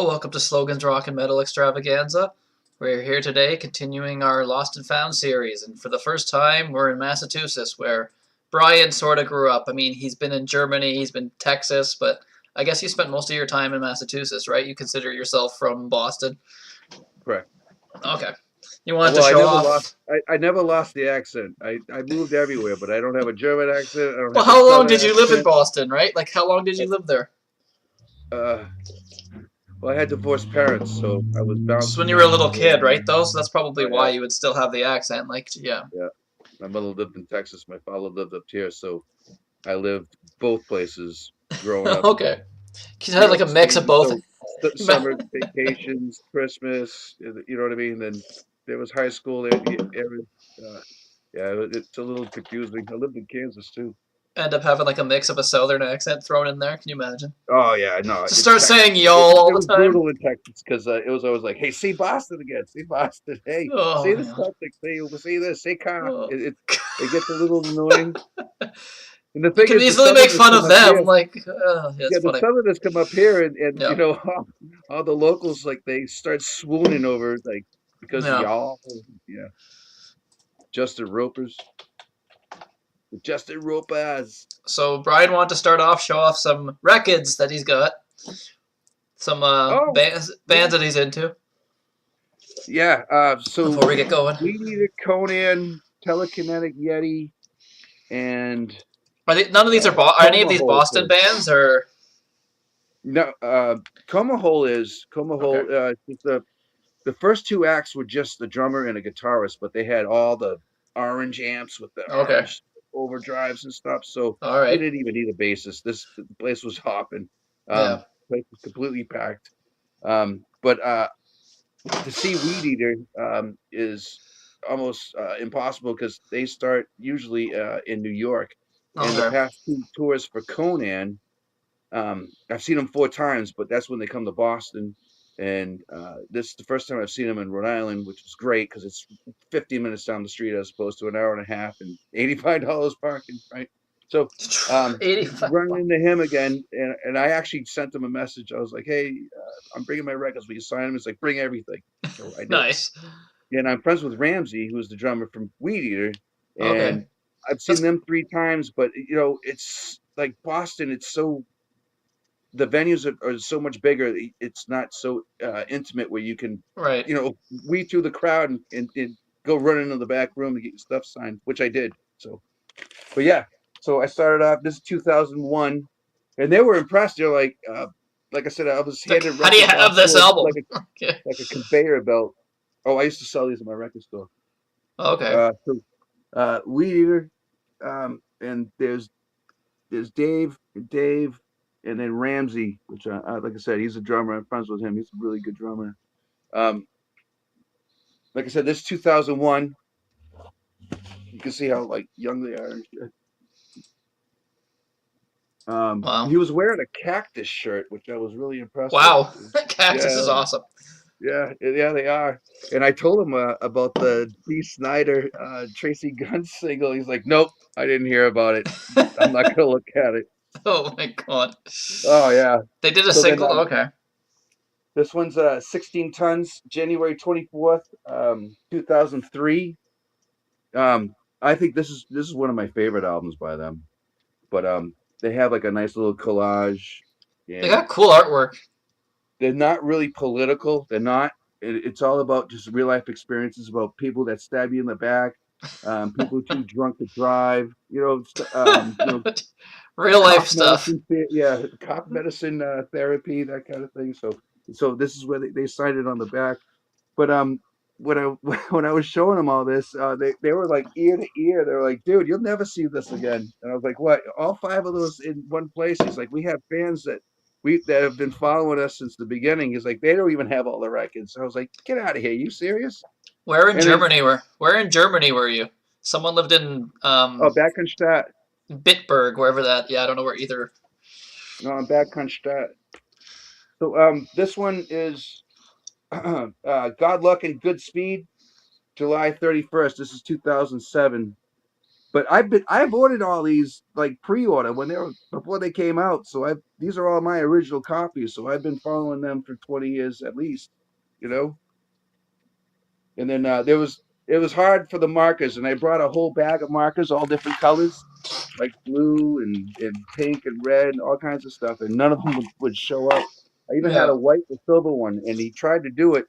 Hello, welcome to Slogan's Rock and Metal Extravaganza. We're here today continuing our Lost and Found series, and for the first time we're in Massachusetts, where Bryan sort of grew up. I mean, he's been in Germany, he's been Texas, but I guess you spent most of your time in Massachusetts, right? You consider yourself from Boston? Correct. Okay. You wanted to Well, show never lost. off. I never lost the accent. I moved everywhere, but I don't have a German accent. I don't Well, have a how long Southern did you live in accent. Boston, right? Like, how long did you live there? Uh, well, I had divorced parents, so I was Just when bouncing you were a back little and forth. kid, right, though? So that's probably Oh why yeah, you would still have the accent. Like, yeah. yeah. My mother lived in Texas. My father lived up here, so I lived both places growing up. Okay. You New had like a York mix of City. both. So summer vacations, Christmas. You know what I mean? Then there was high school. Yeah, it's a little confusing. I lived in Kansas too. End up having like a mix of a southern accent thrown in there. Can you imagine? Oh yeah, no, Just it's start Texas. saying y'all all It the was time. brutal in Texas because it was always like, "Hey, see Boston again, see Boston. Hey, Oh see the man. Celtics. See this, see car." Oh. It gets a little annoying. And the You thing can is, the easily make Southerners fun come of up them. here. Like, yeah, it's Yeah, the funny. Southerners come up here, and Yeah, all the locals like they start swooning over like because of yeah. y'all. Yeah, Justin Ropers, the Justin Ropers. So Brian wanted to start off, show off some records that he's got, some Oh, bands yeah, that he's into yeah. So before we get going. we needed Conan, Telekinetic Yeti, and None of these are any of Coma these Hole Boston too. bands or No, Coma Hole is Coma okay, Hole. The first two acts were just the drummer and a guitarist, but they had all the orange amps with the okay, orange overdrives and stuff. So all we right, didn't even need a bassist. The place was hopping. yeah, Place was completely packed. But to see Weed Eater is almost impossible because they start usually in New York. And the okay, past two tours for Conan, I've seen them four times, but that's when they come to Boston. And this is the first time I've seen them in Rhode Island, which was great because it's 15 minutes down the street as opposed to an hour and a half and $85 parking, right? So 85. running into him again, and I actually sent him a message. I was like, "Hey, I'm bringing my records. Will you sign them?" He's like, "Bring everything." So I did. Nice. And I'm friends with Ramsey, who's the drummer from Weed Eater, Okay, and I've seen that's them three times. But it's like Boston. It's so the venues are so much bigger. It's not so intimate where you can, right. weed through the crowd and go running into the back room to get your stuff signed, which I did. So, but yeah, so I started off. This is 2001, and they were impressed. They're like I said, I was It's like, handed how do you records off have this to them album? Okay, like a conveyor belt. Oh, I used to sell these at my record store. okay. So Weed Eater, and there's Dave, and then Ramsey, which like I said, he's a drummer. I'm friends with him. He's a really good drummer. Um, like I said, this is 2001. You can see how like young they are. And shit. Wow, He was wearing a cactus shirt, which I was really impressed with. wow. Cactus Yeah, is awesome. yeah, they are. And I told him about the D. Snyder, Tracy Gunn single. He's like, "Nope, I didn't hear about it. I'm not gonna look at it." Oh my god. Oh yeah. They did a So then single? Okay. this one's 16 tons, January 24th, 2003. I think this is one of my favorite albums by them. But they have like a nice little collage, They and got cool artwork. they're not really political. They're not. It's all about just real life experiences about people that stab you in the back, people too drunk to drive. Real life Cough stuff. medicine, cough medicine therapy, that kind of thing. So this is where they cited it on the back. But when I when I was showing them all this, they were like ear to ear. They were like, "Dude, you'll never see this again." And I was like, "What? All five of those in one place?" He's like, "We have fans that have been following us since the beginning." He's like, "They don't even have all the records." I was like, "Get out of here! You serious?" And then Where in Germany were you? Someone lived in back on Stadt. Bitburg, wherever that. Yeah, I don't know where either. No, I'm back on Stadt. So this one is God Luck and Good Speed, July 31st. This is 2007. But I've ordered all these like pre-order when they were before they came out. So I these are all my original copies. So I've been following them for 20 years at least, you know. And then it was hard for the markers, and I brought a whole bag of markers, all different colors, like blue and pink and red and all kinds of stuff, and none of them would show up. I even had Yeah. a white and silver one, and he tried to do it,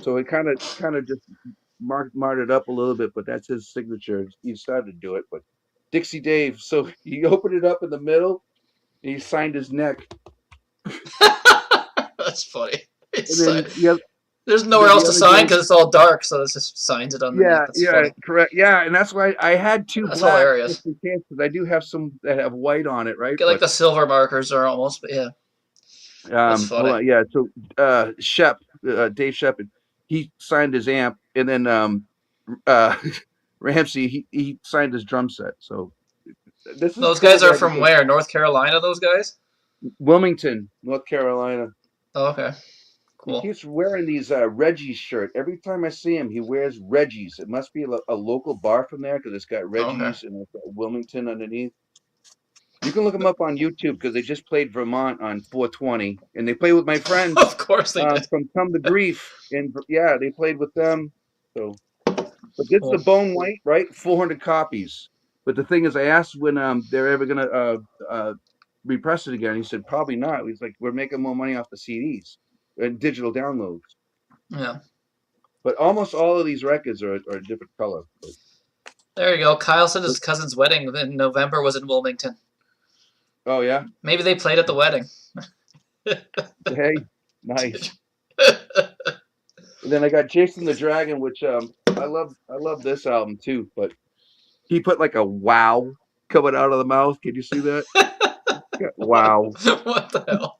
so it kind of just marked it up a little bit, but that's his signature. He started to do it, but Dixie Dave. So he opened it up in the middle, and he signed his neck, That's funny. and It's, then there's nowhere else the to other sign guy. because it's all dark, so it just signs it on the neck. Yeah, That's yeah, funny. correct. Yeah, and that's why I had two That's black hilarious. just in case, because I do have some that have white on it, right? Get like But the silver markers are almost, but yeah, that's hold funny. on, yeah. So Shep, Dave Shep, he signed his amp, and then uh Ramsey he signed his drum set. So this is Those cool guys that are I get from to where? North Carolina, those guys? Wilmington, North Carolina. Oh, okay. He Cool. keeps wearing these Reggie's shirt. Every time I see him, he wears Reggie's. It must be a local bar from there because it's got Okay. Reggie's and it's got Wilmington underneath. You can look them up on YouTube because they just played Vermont on 420, and they played with my friends Of course they did. from Come to Grief, and yeah, they played with them. So, but this is the Cool. Bone White, right? 400 copies. But the thing is, I asked when they're ever gonna repress it again. He said probably not. He's like, we're making more money off the CDs and digital downloads. Yeah. But almost all of these records are a different color. There you go. Kyle said But, his cousin's wedding in November was in Wilmington. oh yeah, Maybe they played at the wedding. hey, nice. And then I got Jason the Dragon, which I love this album too. But he put like a wow coming out of the mouth. Can you see that? Yeah, what? wow, What the hell?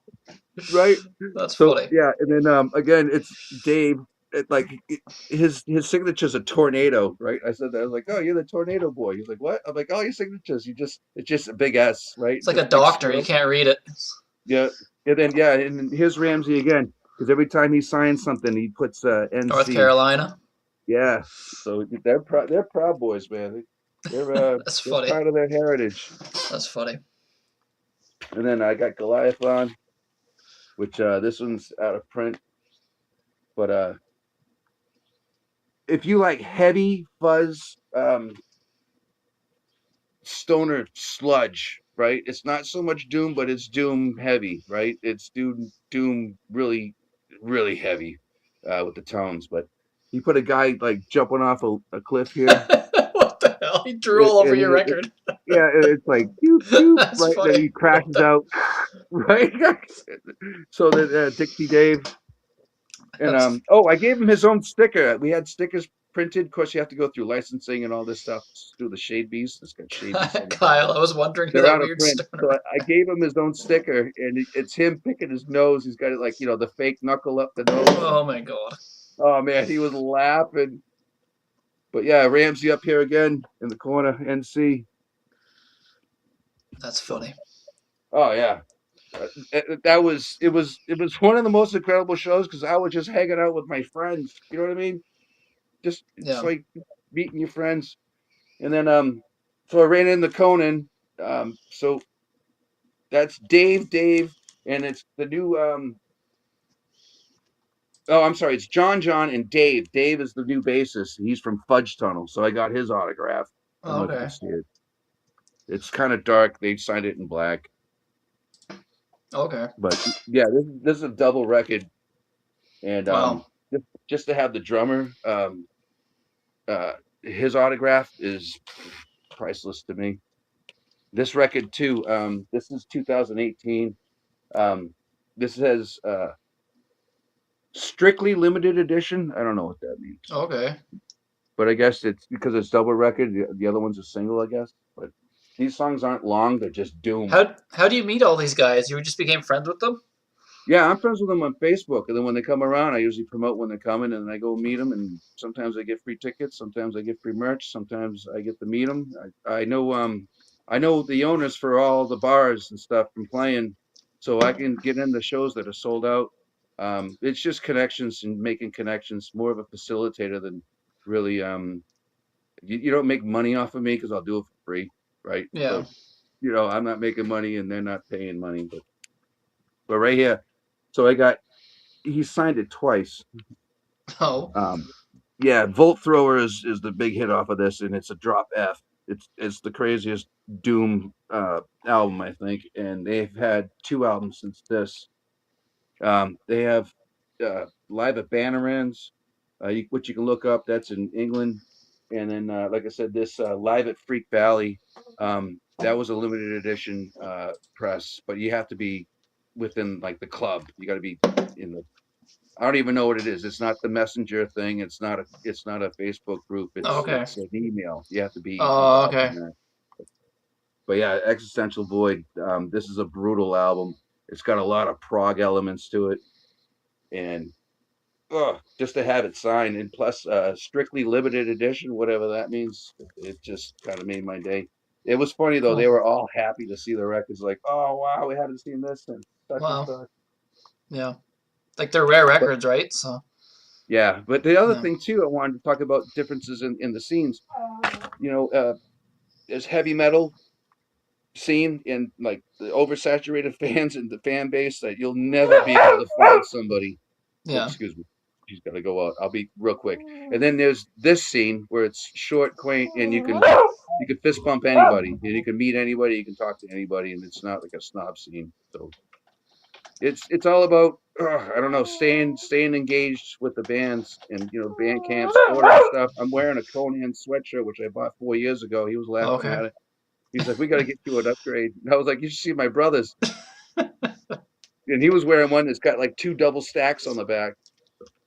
right? That's So funny. yeah, and then again, it's Dave. His signature's a tornado, right? I said that. I was like, "Oh, you're the tornado boy." He's like, "What?" I'm like, "Oh, your signatures. It's just a big S, right? It's like a Just a big doctor. You swirl." can't read it. Yeah, and then yeah, and here's Ramsey again because every time he signs something, he puts North NC. Carolina. Yeah, so they're proud boys, man. That's They're funny. proud of their heritage. That's funny. And then I got Goliath on, which this one's out of print. But if you like heavy fuzz stoner sludge, right? It's not so much doom, but it's doom heavy, right? It's doom really heavy with the tones. But he put a guy like jumping off a cliff here. What the hell? He drew all over And your record. yeah, it's like doop doop, That's right? Then funny. he What crashes the? out, right? So that Dixie Dave and That's oh, I gave him his own sticker. We had stickers printed. Of course, you have to go through licensing and all this stuff through the Shade Beast. It's got Shade Beast on the back. Kyle. I was wondering who They're that out of weird print, so stoner. I gave him his own sticker, and it's him picking his nose. He's got it like the fake knuckle up the nose. And Oh my god. oh man, he was laughing. But yeah, Ramsey up here again in the corner, NC. That's So funny. oh yeah, that was it was one of the most incredible shows because I was just hanging out with my friends. You know what I mean? Just it's Yeah. like meeting your friends. And then so I ran into Conan. So that's Dave, and it's the new oh, I'm sorry, it's John and Dave. Dave is the new bassist. He's from Fudge Tunnel, so I got his autograph. I don't Oh, know if you can okay. see it. It's kind of dark. They signed it in black, Okay. but yeah, this is a double record, and Wow. just to have the drummer, uh, his autograph is priceless to me. This record too. This is 2018. Um, this says strictly limited edition. I don't know what that means, Okay. but I guess it's because it's double record. The other one's a single, I guess. But these songs aren't long; they're just doom. How do you meet all these guys? You just became friends with them? Yeah, I'm friends with them on Facebook, and then when they come around, I usually promote when they're coming, and I go meet them. And sometimes I get free tickets, sometimes I get free merch, sometimes I get to meet them. I know the owners for all the bars and stuff from playing, so I can get in the shows that are sold out. It's just connections and making connections, more of a facilitator than really. You don't make money off of me because I'll do it free, right? Yeah. So I'm not making money and they're not paying money, but right here, so he signed it twice. Oh. Um, yeah, Volt Thrower is the big hit off of this, and it's a drop F. It's the craziest Doom album, I think, and they've had two albums since this. They have live at Bannerins, which you can look up. That's in England, and then like I said, this live at Freak Valley. That was a limited edition press, but you have to be within like the club. You got to be in the. I don't even know what it is. It's not the messenger thing. It's not a Facebook group. It's Okay. it's an email. You have to be Oh, involved in okay. that. But yeah, Existential Void. This is a brutal album. It's got a lot of prog elements to it, and just to have it signed, and plus strictly limited edition, whatever that means, it just kind of made my day. It was funny though; they Cool. were all happy to see the records. Like, oh wow, we haven't seen this since such and Wow. such. Yeah. Like they're rare But records, right? So yeah, but the other yeah. thing too, I wanted to talk about differences in the scenes. You know, there's heavy metal scene and like the oversaturated fans and the fan base that you'll never be able to find somebody. Oh, Yeah. excuse me. She's got to go out. I'll be real quick. And then there's this scene where it's short, quaint, and you can fist bump anybody, and you can meet anybody, you can talk to anybody, and it's not like a snob scene. So it's all about I don't know, staying engaged with the bands and band camps, ordering stuff. I'm wearing a Conan sweatshirt which I bought 4 years ago. He was laughing Okay. at it. He's like, "We got to get you an upgrade." And I was like, "You should see my brothers." And he was wearing one that's got like two double stacks on the back.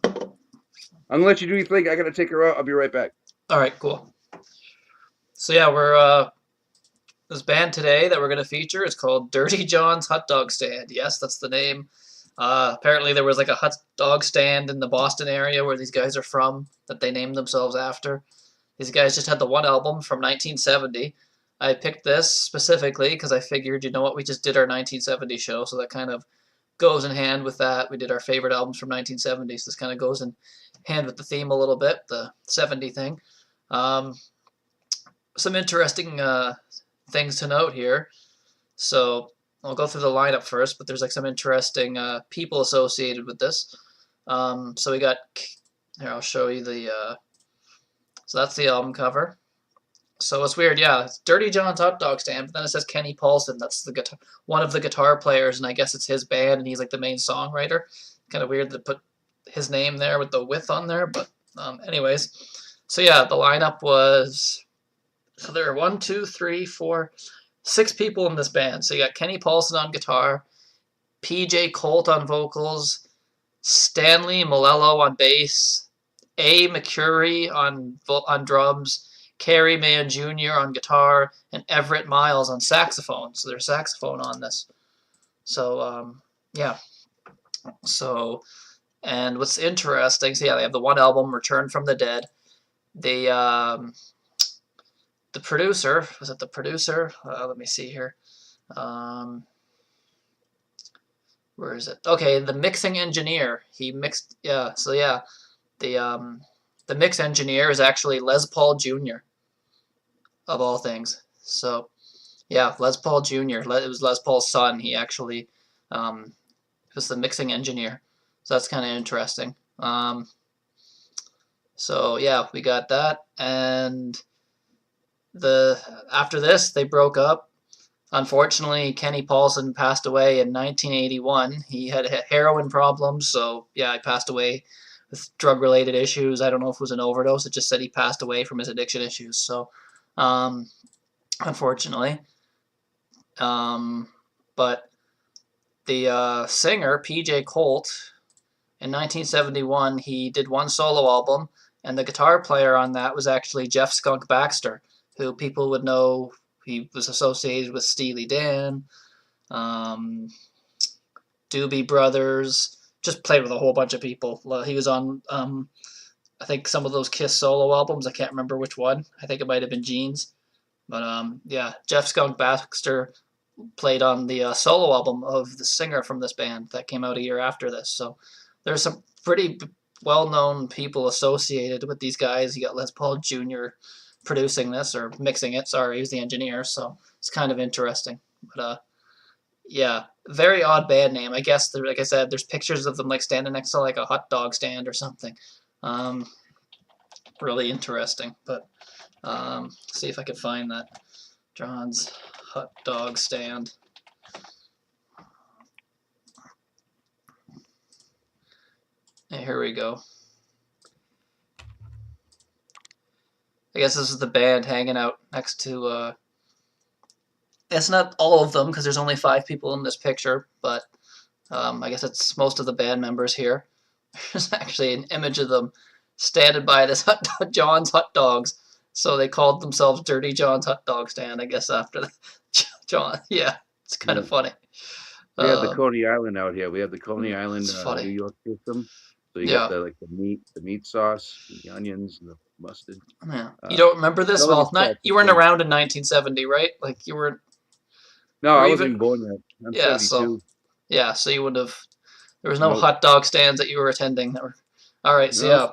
I'm gonna let you do your thing. I gotta take her out. I'll be right back. All right. Cool. So yeah, we're this band today that we're gonna feature is called Dirty John's Hot Dog Stand. Yes, that's the name. Apparently, there was like a hot dog stand in the Boston area where these guys are from that they named themselves after. These guys just had the one album from 1970. I picked this specifically because I figured, you know what, we just did our 1970 show, so that kind of goes in hand with that. We did our favorite albums from 1970, so this kind of goes in hand with the theme a little bit, the 70 thing. Um, some interesting things to note here. So I'll go through the lineup first, but there's like some interesting people associated with this. So we got here. I'll show you the. So that's the album cover. So it's weird, yeah. It's Dirty John's Hot Dog Stand, but then it says Kenny Paulson. That's the guitar, one of the guitar players, and I guess it's his band, and he's like the main songwriter. Kind of weird to put his name there with the width on there, but anyways. So yeah, the lineup was. So there are 1, 2, 3, 4, 6 people in this band. So you got Kenny Paulson on guitar, PJ Colt on vocals, Stanley Malello on bass, A. McCurry on drums, Kerry Mann Jr. on guitar, and Everett Miles on saxophone. So there's saxophone on this. So yeah. So and what's interesting? So yeah, they have the one album, Return from the Dead. The producer, was it the producer? Let me see here. Where is it? Okay, the mixing engineer. He mixed. Yeah. So yeah, the mix engineer is actually Les Paul Jr. of all things. So yeah, Les Paul Jr. It was Les Paul's son. He actually was the mixing engineer. So that's kind of interesting. So yeah, we got that, and after this they broke up. Unfortunately, Kenny Paulson passed away in 1981. He had heroin problems, so yeah, he passed away with drug-related issues. I don't know if it was an overdose. It just said he passed away from his addiction issues. So, unfortunately, but the singer PJ Colt in 1971, he did one solo album, and the guitar player on that was actually Jeff Skunk Baxter, who people would know. He was associated with Steely Dan, Doobie Brothers, just played with a whole bunch of people. He was on, I think, some of those Kiss solo albums. I can't remember which one. I think it might have been Jeans. But yeah, Jeff Skunk Baxter played on the solo album of the singer from this band that came out a year after this. So there's some pretty well-known people associated with these guys. You got Les Paul Jr., producing this or mixing it. Sorry, he's the engineer, so it's kind of interesting. But yeah, very odd band name. I guess like I said, there's pictures of them like standing next to like a hot dog stand or something. Really interesting. But see if I can find that. John's hot dog stand. And here we go. I guess this is the band hanging out next to, it's not all of them because there's only 5 people in this picture, but I guess it's most of the band members here. There's actually an image of them standing by this John's Hot Dogs, so they called themselves Dirty John's Hot Dog Stand, I guess, after John. Yeah, it's kind of funny. We have the Coney Island out here. We have the Coney Island New York system. So you got the meat sauce, the onions, and the mustard. Yeah. You don't remember this? Well, you weren't around in 1970, right? Like you weren't. No, I wasn't even born yet. I'm 72. So you would have. There was no hot dog stands that you were attending. That were. All right, so yeah,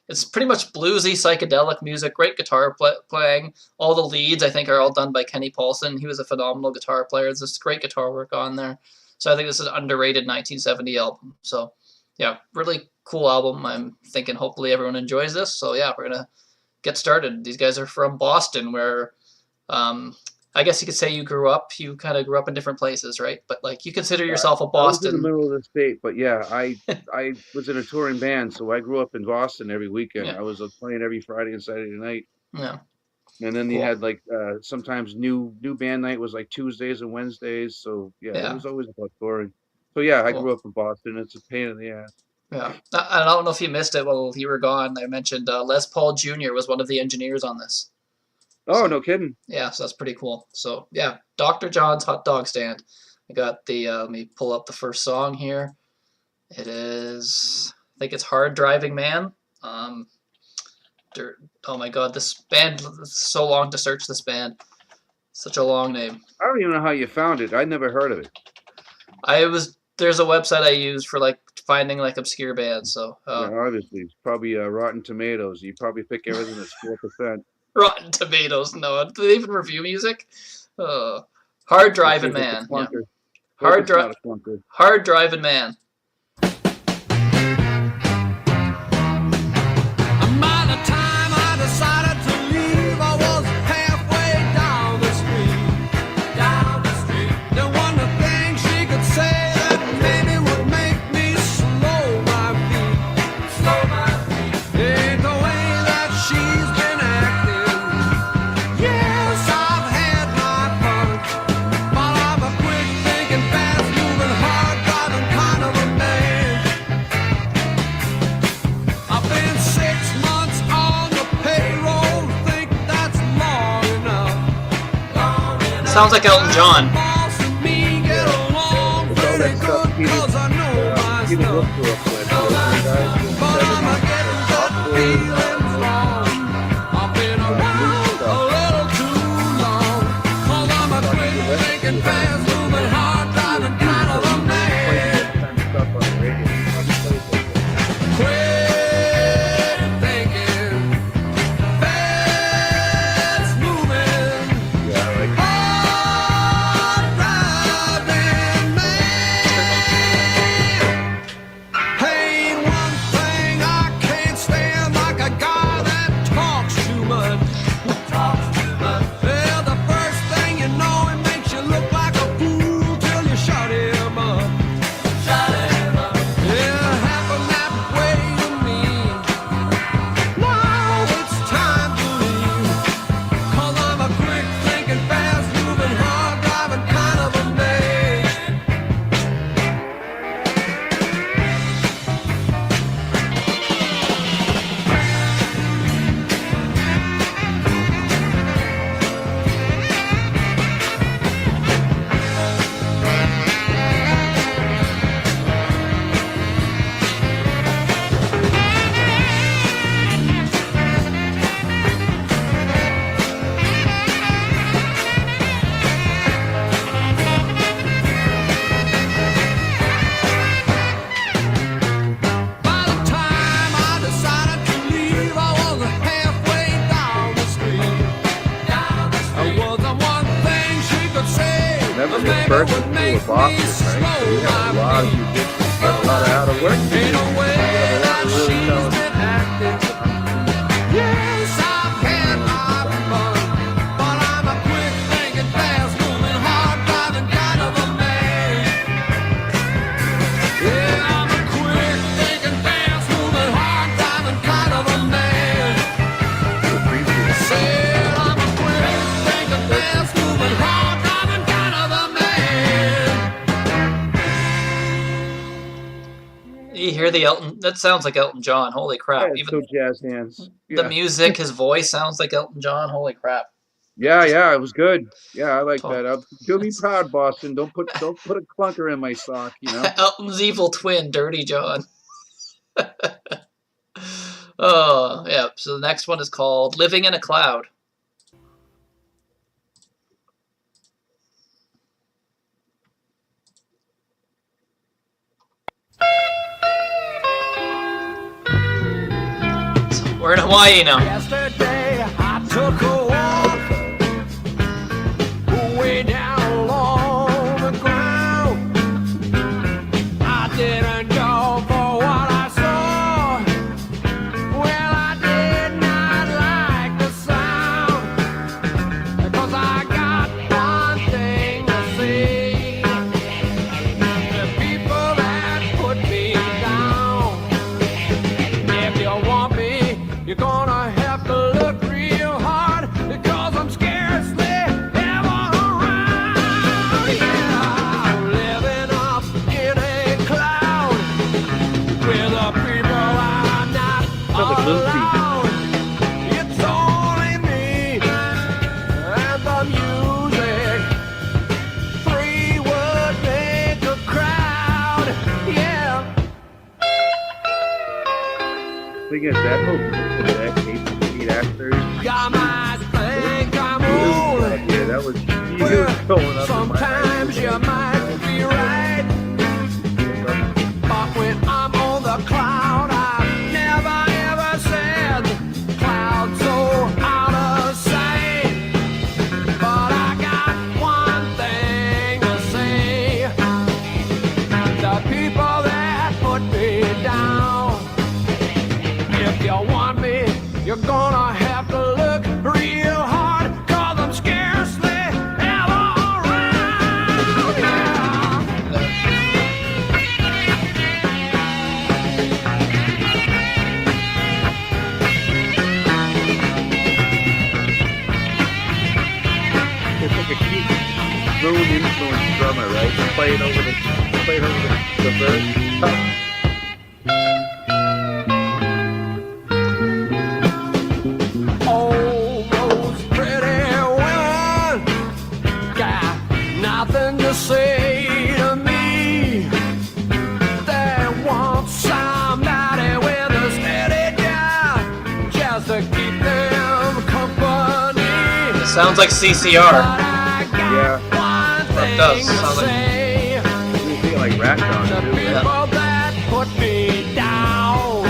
it's pretty much bluesy, psychedelic music. Great guitar playing. All the leads I think are all done by Kenny Paulson. He was a phenomenal guitar player. There's this great guitar work on there. So I think this is an underrated 1970 album. So. Yeah, really cool album. I'm thinking hopefully everyone enjoys this. So yeah, we're gonna get started. These guys are from Boston, where I guess you could say you grew up. You kind of grew up in different places, right? But like you consider yourself a Boston. I was in the middle of the state, but yeah, I was in a touring band, so I grew up in Boston every weekend. Yeah. I was playing every Friday and Saturday night. Yeah. And then you had like sometimes new band night was like Tuesdays and Wednesdays. So yeah. It was always about touring. So yeah, I grew up in Boston. It's a pain in the ass. Yeah, I don't know if you missed it while you were gone. I mentioned Les Paul Jr. was one of the engineers on this. Oh, no kidding. Yeah, so that's pretty cool. So yeah, Dr. John's Hot Dog Stand. I got the, let me pull up the first song here. It is, I think it's Hard Driving Man. Oh my God, this band, it's so long to search this band. Such a long name. I don't even know how you found it. I never heard of it. There's a website I use for like finding like obscure bands. So yeah, obviously it's probably Rotten Tomatoes. You probably pick everything that's 4%. Rotten Tomatoes. No, do they even review music? Hard Driving Man. Yeah. Hard Driving Man. Sounds like Elton John. Hey, one thing I can't stand like a guy. University School of Boston, right? So we have a lot of musicians, learn a lot of how to work music. We have a lot of really talented actors. Yes, I've had my fun, but I'm a quick thinking, fast moving, hard driving kind of a man. Yeah, I'm a quick thinking, fast moving, hard driving kind of a man. Said I'm a quick thinking, fast moving, hard driving kind of a man. You hear the Elton? That sounds like Elton John. Holy crap! Yeah, Even so jazz hands. the Yeah. music, his voice sounds like Elton John. Holy crap! Yeah, it was good. Yeah, I like Oh, that. Do me proud, Boston. Don't put a clunker in my sock, you know. Elton's evil twin, Dirty John. Oh, yeah. So the next one is called "Living in a Cloud." We're in Hawaii now. Yesterday I took a walk way down along the ground. I didn't go for what I saw. Well, I did not like the sound, because I got one thing to say. The people that put me down. If you want me, you're gonna have to look real hard, because I'm scarcely ever around. Yeah, I'm living up in a cloud with the people I'm not allowed. It's only me and the music. Three would make a crowd. Yeah. Thing is, that whole that eight actors. You might think I'm old. Yeah, that was huge Well, going up. sometimes you might be right, but when I'm on the cloud, I never ever said cloud so out of sight. But I got one thing to say. The people that put me down. If you want me, you're gonna have to look real hard, 'cause I'm scarcely ever around. Yeah. It's like a cute moon influenced drummer, right? Playing over the verse. All those pretty women got nothing to say to me. They want somebody with a steady job, just to keep them company. It sounds like CCR. But I got Yeah. one It thing does. to Sounds like- say. You feel like Rat Dog The too, right? people that put me down.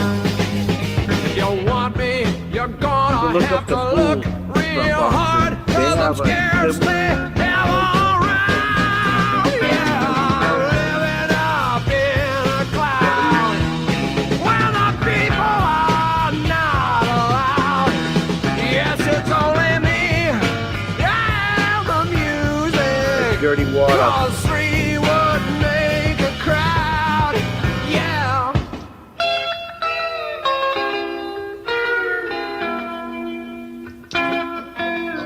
If you want me, you're gonna Look have up the to look Fool real from hard, Boston. They 'cause I'm have a scarcely ever around. Yeah, living up in a cloud where the people are not allowed. Yes, it's only me and the music. Dirty water. 'Cause three would make a crowd. Yeah.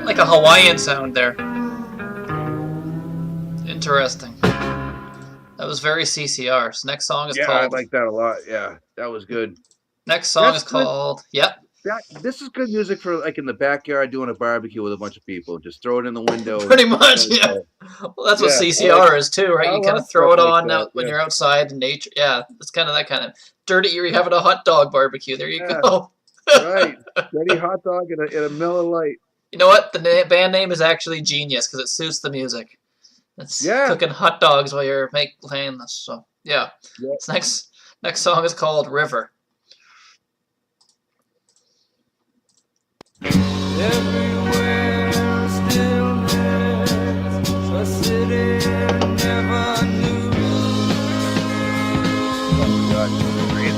Like a Hawaiian sound there. Interesting. That was very CCR. So next song is Yeah, I called. like that a lot. Yeah, that was good. Next song That's is called. Yep. This is good music for like in the backyard doing a barbecue with a bunch of people. Just throw it in the window. Pretty much. Yeah. Well, that's what Yeah, CCR is too, right? I You kind of love throw it stuff like on that, out when yeah. you're outside in nature. Yeah, it's kind of that kind of dirty. You're having a hot dog barbecue. There you Yeah. go. Right. Dirty hot dog in a Miller Lite. You know what? The band name is actually genius because it suits the music. It's Yeah. cooking hot dogs while you're playing this. So yeah. Yeah. This next song is called River. Everywhere stillness, a the city never knew. Oh God, great.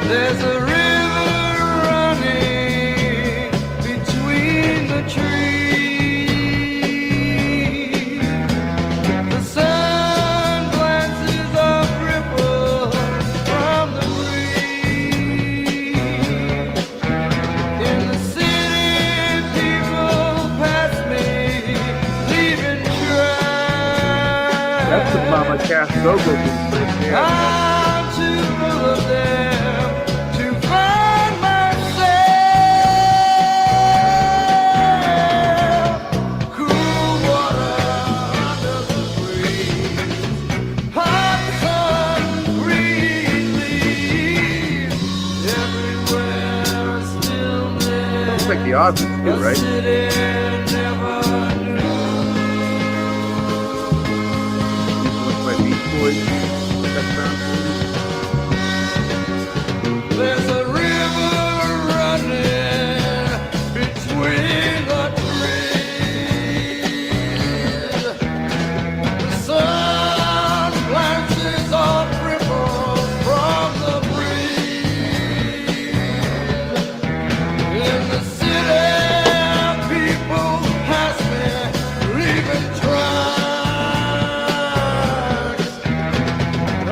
There's a river running between the trees. The sun glances off ripples from the breeze. In the city, people pass me, leaving tracks. That's the Mama Cass Go-Go thing. I'm too full of them to find myself. Cool water under the breeze, hot sun, green leaves, everywhere a stillness. It's like the Osmonds too, The right? city never knew. Influenced by Beach Boys. That sounds There's a river running between the trees. The sun glances off ripples from the breeze. In the city, people pass me, leaving tracks.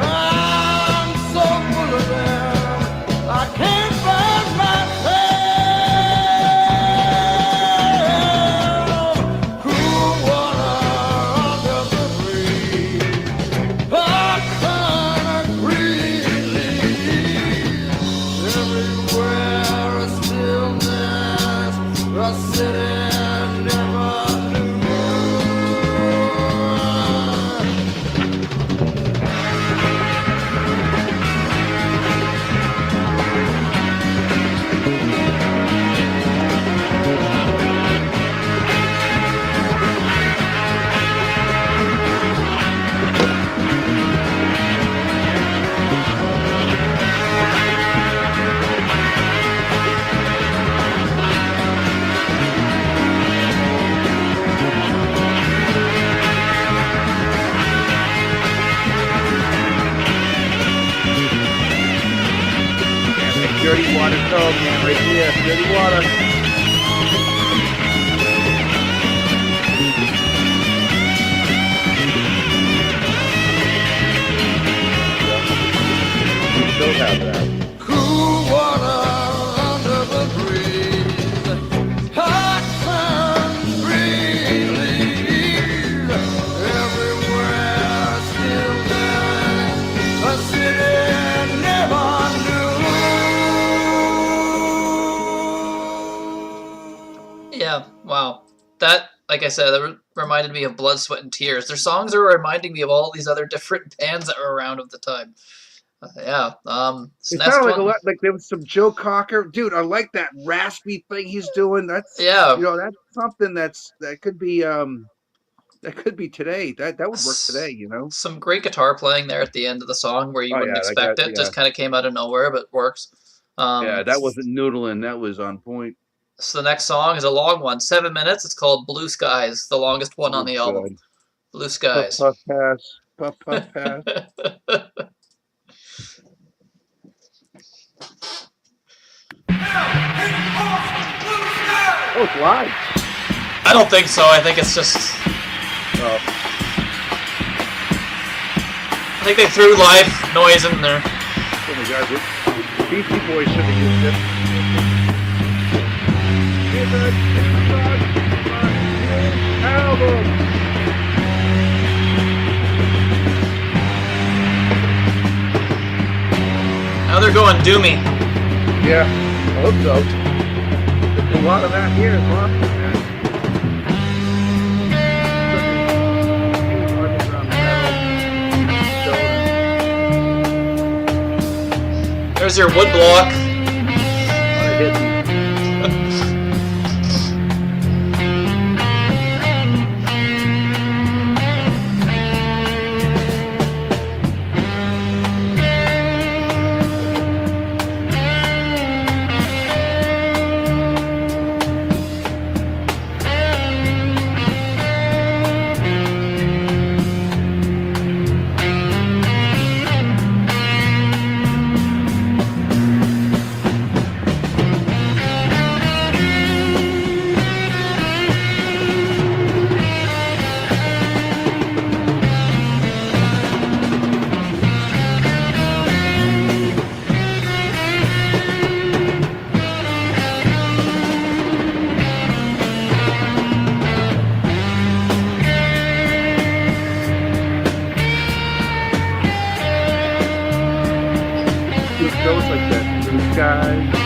I'm so full of them, I can't find myself. Cool water under the breeze, hot sun, green leaves, everywhere a stillness, the city never knew. Dirty Water Cove, man, right here. Dirty Water. We still have that. Cool water under the breeze, hot sun, green leaves, everywhere stillness, a city never knew. Yeah, wow. That, like I said, that reminded me of Blood, Sweat, and Tears. Their songs are reminding me of all these other different bands that were around at the time. Yeah. It Next sounded like a one. lot like there was some Joe Cocker. Dude, I like that raspy thing he's doing. That's Yeah. that's something that could be today. That would work today, Some great guitar playing there at the end of the song where you Oh, wouldn't yeah, expect it. Just kind of came out of nowhere, but works. Yeah, that wasn't noodling, that was on point. So the next song is a long one, 7 minutes. It's called Blue Skies, the longest one on the album. Blue Puff Skies. puff pass. Puff puff pass. Oh, it's live. I don't think so. I think it's just. Oh, I think they threw live noise in there. oh my God, the Beastie Boys should have used it. Album. Now they're going doomy. Yeah, I hope so. There's a lot of that here in Boston, man. There's your wood block. skies.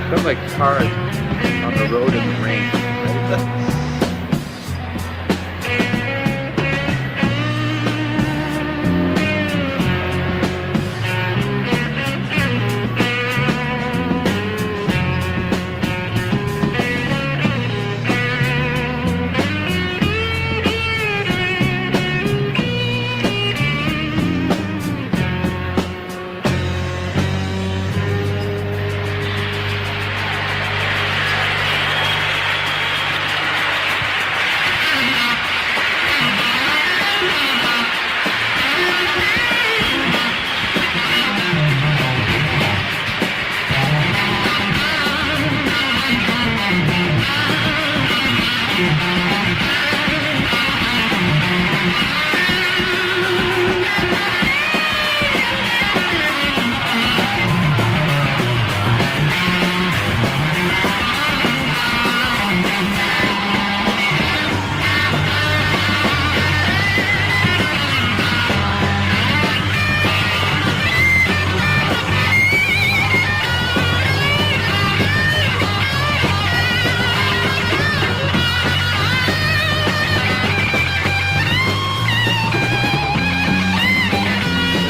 Sounds like cars on the road in the rain.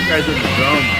Guys in the drum.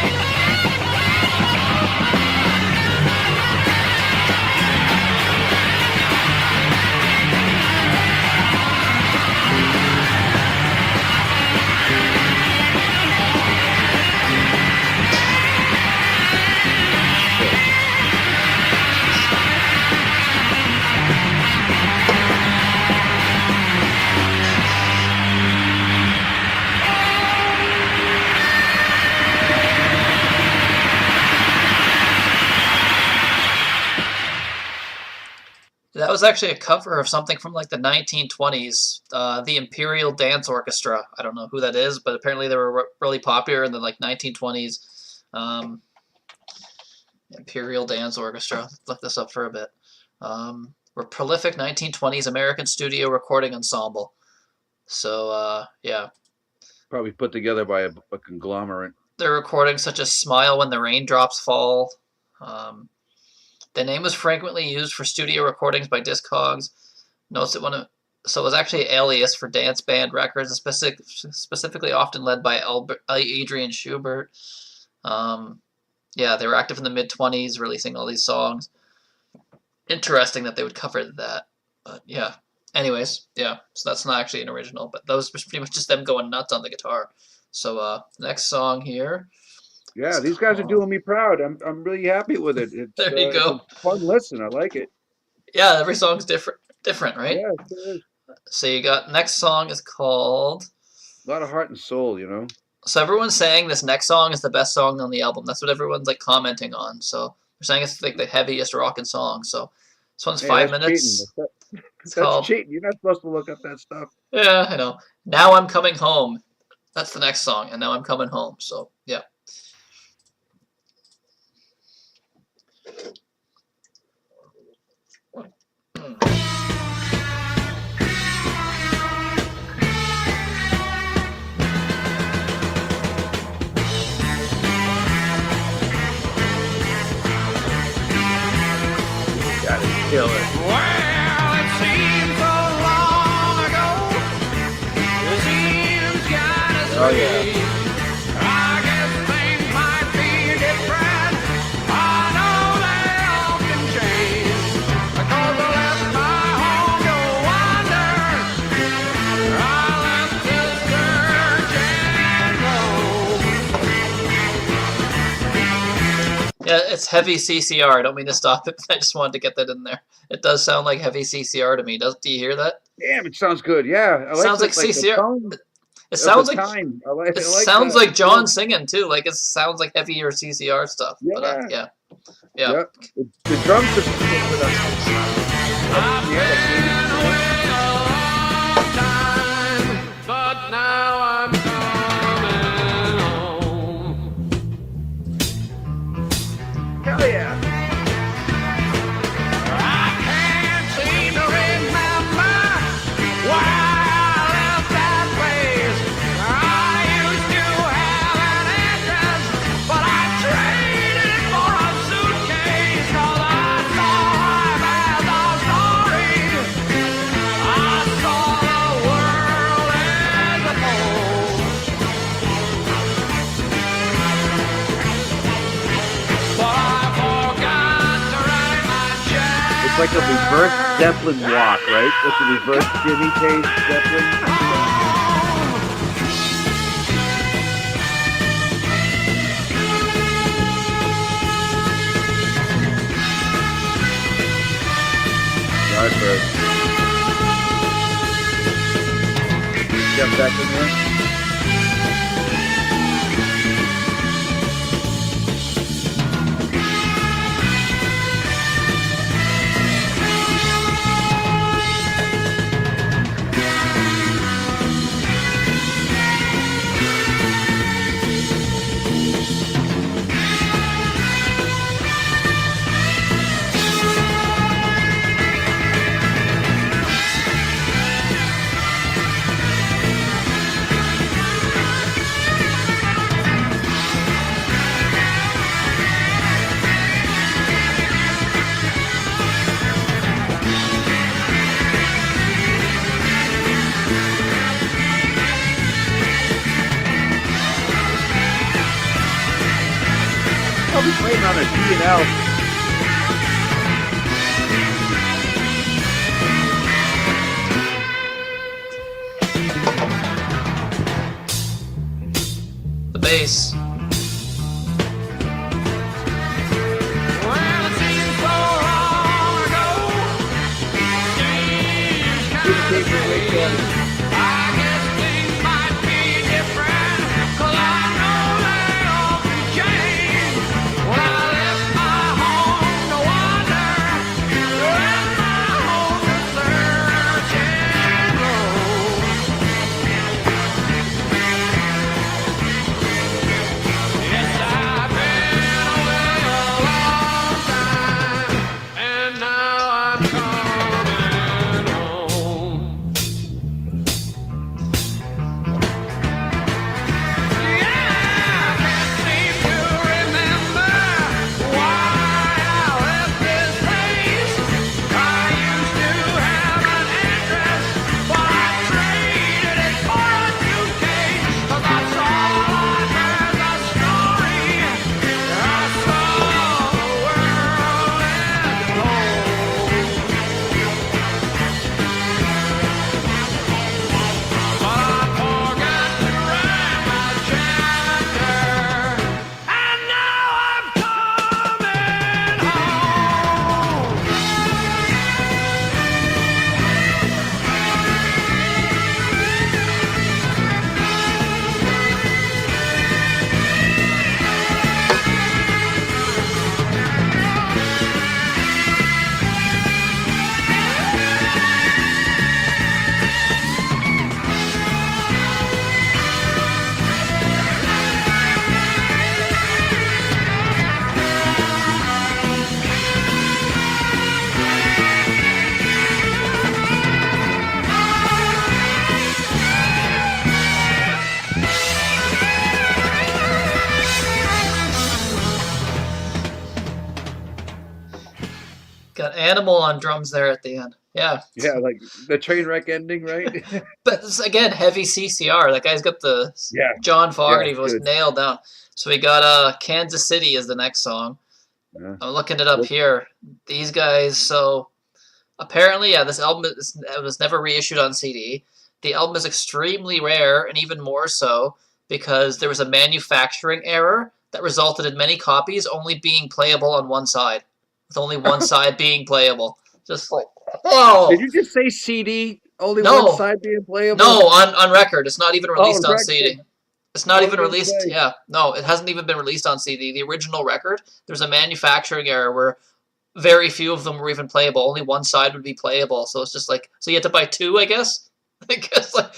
That was actually a cover of something from like the 1920s, the Imperial Dance Orchestra. I don't know who that is, but apparently they were really popular in the like 1920s. Imperial Dance Orchestra. Look this up for a bit. Were prolific 1920s American studio recording ensemble. So yeah. Probably put together by a conglomerate. Their recordings such as "Smile When the Raindrops Fall." The name was frequently used for studio recordings by Discogs. Notes that so it was actually an alias for dance band records, specifically often led by Adrian Schubert. Yeah, they were active in the mid-20s, releasing all these songs. Interesting that they would cover that, but yeah. Anyways, yeah, so that's not actually an original, but that was pretty much just them going nuts on the guitar. So next song here. Yeah, these guys are doing me proud. I'm really happy with it. It's, there you go. It's a fun listen. I like it. Yeah, every song's different, right? Yeah, it is. So you got next song is called. A lot of heart and soul, you know. So everyone's saying this next song is the best song on the album. That's what everyone's like commenting on. So they're saying it's like the heaviest rockin' song. So this one's 5 minutes. That's cheating. You're not supposed to look up that stuff. Yeah, I know. Now I'm Coming Home. That's the next song, and Now I'm Coming Home. So yeah. Kill it. Well, it seems so long ago. It seems kind of Oh, yeah. I guess things might be different. I know they all can change. Because I left my home to wander. I left to search and roam. Yeah, it's heavy CCR. I don't mean to stop it, but I just wanted to get that in there. It does sound like heavy CCR to me. Do you hear that? Damn, it sounds good. Yeah, I Sounds like the CCR. tone It sounds of the like time. it sounds like John singing too. Like it sounds like heavier CCR stuff. Yeah. But, yeah. Yep. The drums just I've been away a long time, but now I'm coming home. hell yeah. I can't seem to remember why I left that place. I used to have an address, but I traded it for a suitcase 'cause I saw life as a story. I saw the world as a whole. But I forgot to write my check. It's like a reverse Zeppelin walk, right? It's a reverse Jimmy Page Zeppelin. Yardbird. Step back in there. Probably playing on a D&L. The bass. Well, it seems so long ago. Days kinda I guess things might be different, 'cause I know they all can change. When I left my home to wander, left my home Animal on drums there at the end. Yeah. Yeah, like the train wreck ending, right? But this, again, heavy CCR. That guy's got the Yeah. John Fogerty Yeah, was good. nailed down. So we got Kansas City is the next song. Yeah. I'm looking it up What- here. These guys, so apparently, yeah, this album was never reissued on CD. The album is extremely rare, and even more so because there was a manufacturing error that resulted in many copies only being playable on one side, with only one side being playable. Just like, whoa! Did you just say CD? Only No. one side being playable? No, on record. It's not even released on record. CD. It's not I even was gonna released. say. Yeah, no, it hasn't even been released on CD. The original record, there's a manufacturing error where very few of them were even playable. Only one side would be playable. So it's just like, so you had to buy two, I guess. I guess like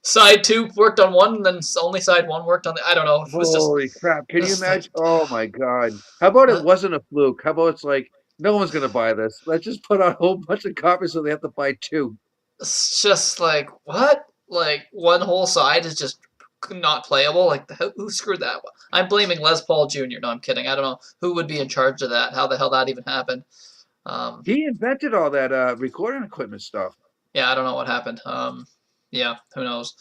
side two worked on one, and then only side one worked on the. I don't know. It was just Holy crap. Can you it's like- imagine? Oh my God. How about it wasn't a fluke? How about it's like, no one's going to buy this. Let's just put out a whole bunch of copies so they have to buy two. it's just like what? Like one whole side is just not playable. Like who screwed that one? I'm blaming Les Paul Jr. No, I'm kidding. I don't know who would be in charge of that. How the hell that even happened? He invented all that recording equipment stuff. Yeah, I don't know what happened. Yeah, who knows?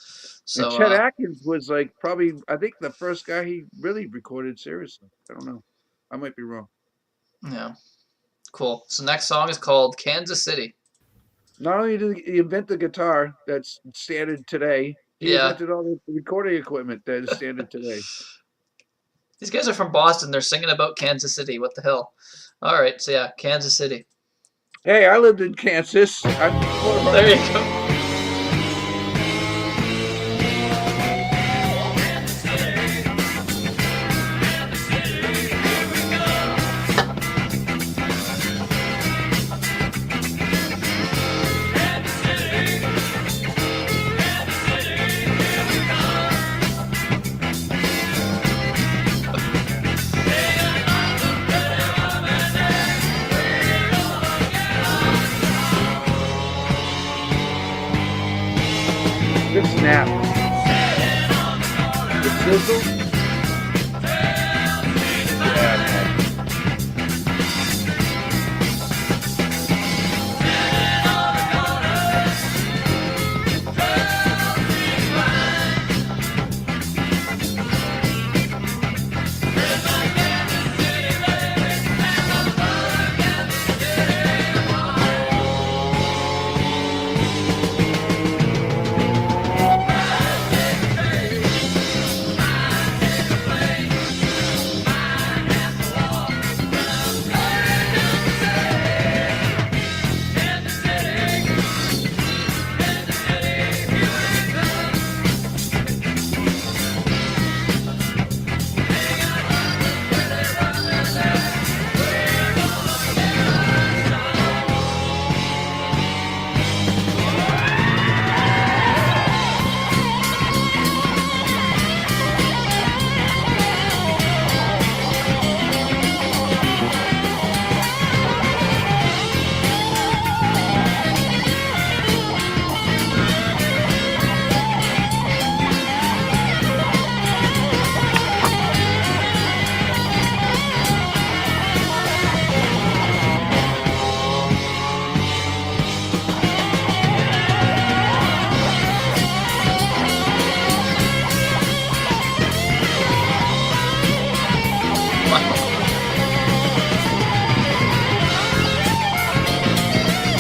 So And Chet Atkins was like probably, I think, the first guy he really recorded seriously. I don't know. I might be wrong. yeah, cool. So next song is called Kansas City. Not only did he invent the guitar that's standard today, he Yeah. invented all the recording equipment that is standard today. These guys are from Boston. They're singing about Kansas City. What the hell? All right, so yeah, Kansas City. Hey, I lived in Kansas. There you go. The snap. The sizzle. Yeah, man.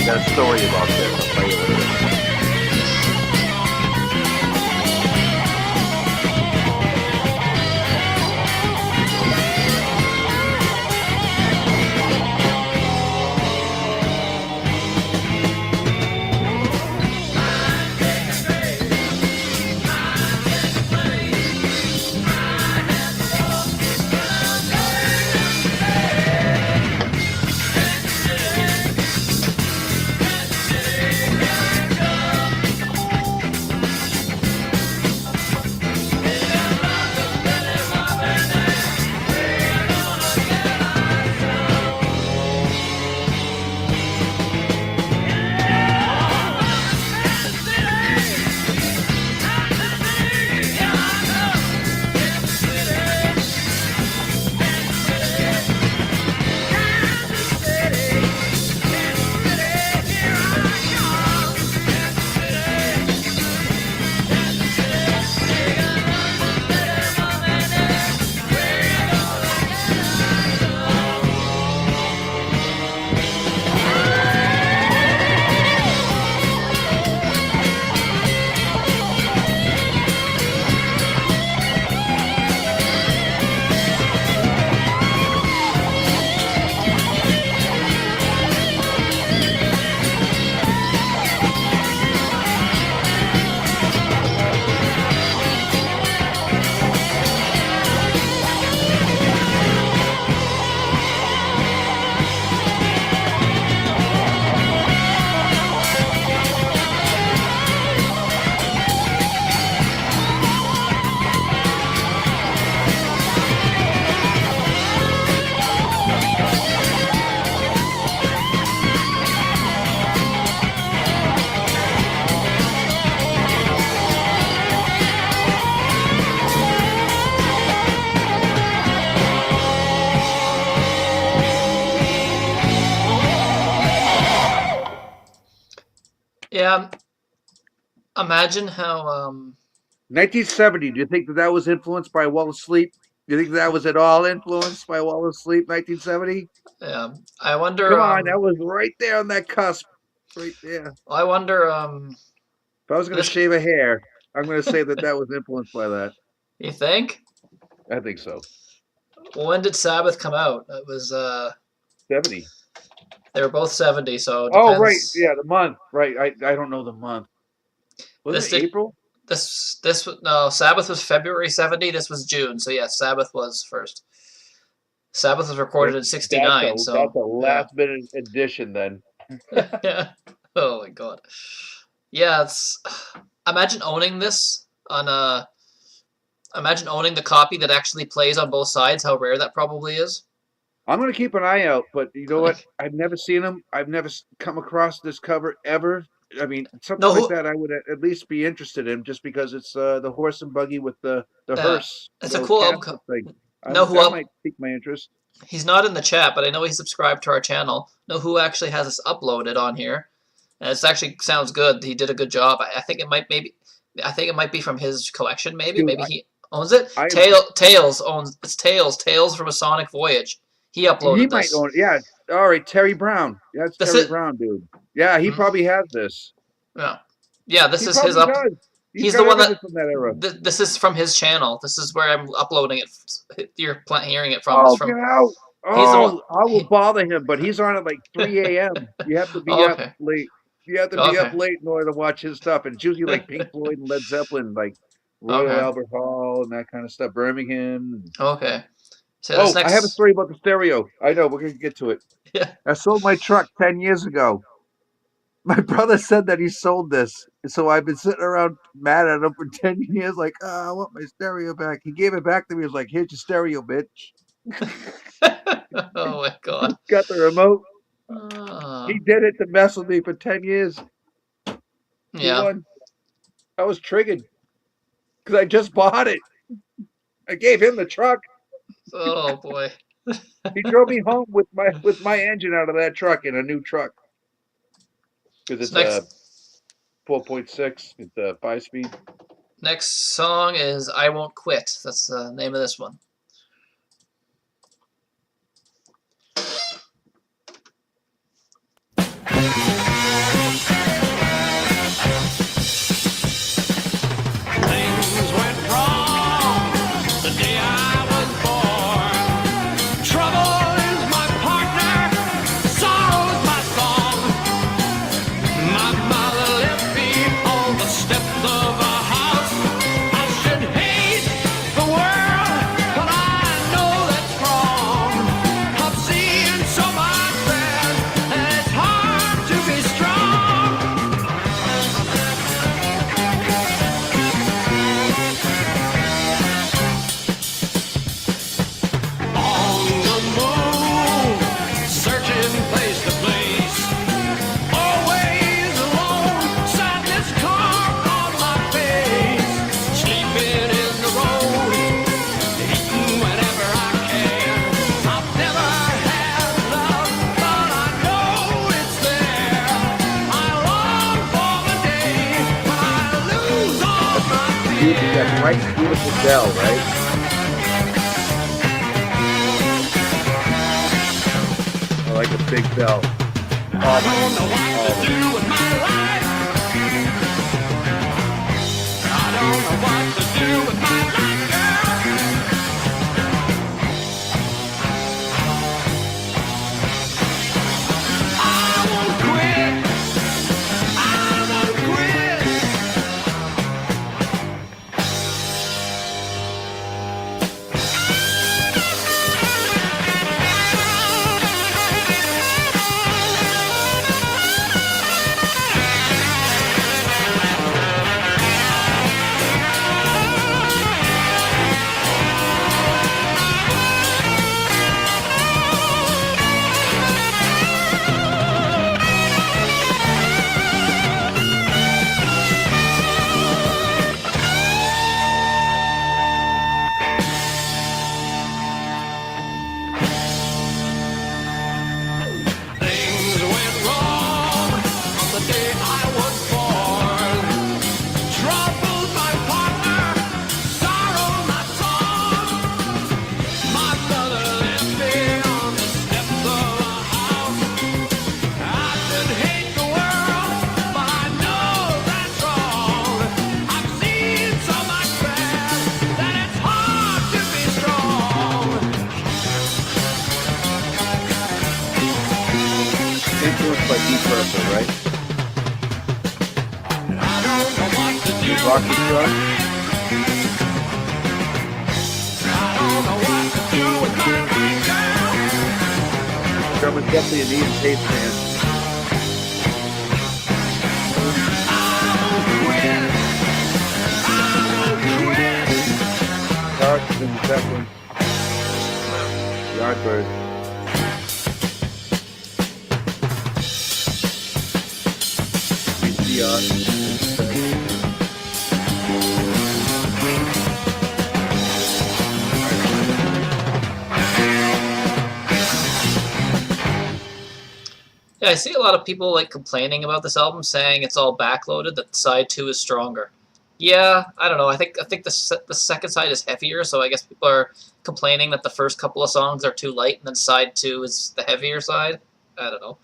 Got a story about this. I'll tell you later. Yeah. Imagine how 1970. Do you think that was influenced by Wall of Sleep? Do you think that was at all influenced by Wall of Sleep? 1970. I wonder Come on, that was right there on that cusp, right there. I wonder If I was going to this shave a hair, I'm going to say that was influenced by that. you think? I think so. When did Sabbath come out? It was 70. they were both 70, so it Oh, right. depends. Yeah, the month. Right. I don't know the month. Was This it did April? this no, Sabbath was February 70, this was June. So yes, Sabbath was first. Sabbath was recorded in 69, That's so a yeah. last minute addition then. Yeah. Oh my god. Yeah, it's imagine owning this on a imagine owning the copy that actually plays on both sides, how rare that probably is. I'm going to keep an eye out, but you know what? I've never seen them. I've never come across this cover ever. I mean, something No, like who that I would at least be interested in, just because it's the horse and buggy with the yeah. hearse, It's a cool album casket thing. know who That up might pique my interest. he's not in the chat, but I know he's subscribed to our channel. Know who actually has this uploaded on here. And it actually sounds good. He did a good job. I think it might I think it might be from his collection, maybe. Dude, Maybe he owns it. I Tails owns it's Tales from a Sonic Voyage. He he uploaded might this. own it. Yeah. All right, Terry Brown. That's That's Terry it. Brown, dude. Yeah, he Hmm? probably has this. Yeah. Yeah, this He is his probably up. does. He's He's the got one that. everything from that era. This is from his channel. This is where I'm uploading it. You're hearing it from. Is Oh, from. get out. He's the one. Oh, I will bother him, but he's on at like 3 a.m. You have to be up Okay. late. You have to be up Okay. late in order to watch his stuff. And it's usually like Pink Floyd and Led Zeppelin, like Royal Okay. Albert Hall and that kind of stuff, Birmingham. Okay. So this Oh, I have a next. story about the stereo. I know, we're going to get to it. Yeah. I sold my truck 10 years ago. My brother said that he sold this. So I've been sitting around mad at him for 10 years, like, I want my stereo back. He gave it back to me. He was like, here's your stereo, bitch. Oh my god. Got the remote. Uh, He did it to mess with me for 10 years. He yeah. won. I was triggered because I just bought it. I gave him the truck. Oh boy. He drove me home with my engine out of that truck in a new truck because So it's a next 4.6. It's a 5-speed. next song is I Won't Quit. That's the name of this one. Things went wrong the day I was born. Trouble is my partner, sorrow's my song. My mother left me on the steps of a house. I should hate the world, but I know that's wrong. I've seen so much bad, and it's hard to be strong. On the move, searching place to place. Always alone, sadness carved on my face. Sleeping in the road, eating whenever I can. I've never had love, but I know it's there. I long for the day when I lose all my That fear. bright, beautiful bell, right? I like a big bell. I don't know what to do with my life. I don't know what to do with my life, girl. I won't quit. I won't quit. right? I don't know what to do. Rocky truck. I don't know what to do with my life now. Sherman's definitely a Ian Tate fan. Carson in the second. Yardbird. Yeah, I see a lot of people like complaining about this album, saying it's all backloaded. That side 2 is stronger. Yeah, I don't know. I think the second side is heavier, so I guess people are complaining that the first couple of songs are too light, and then side 2 is the heavier side. I don't know.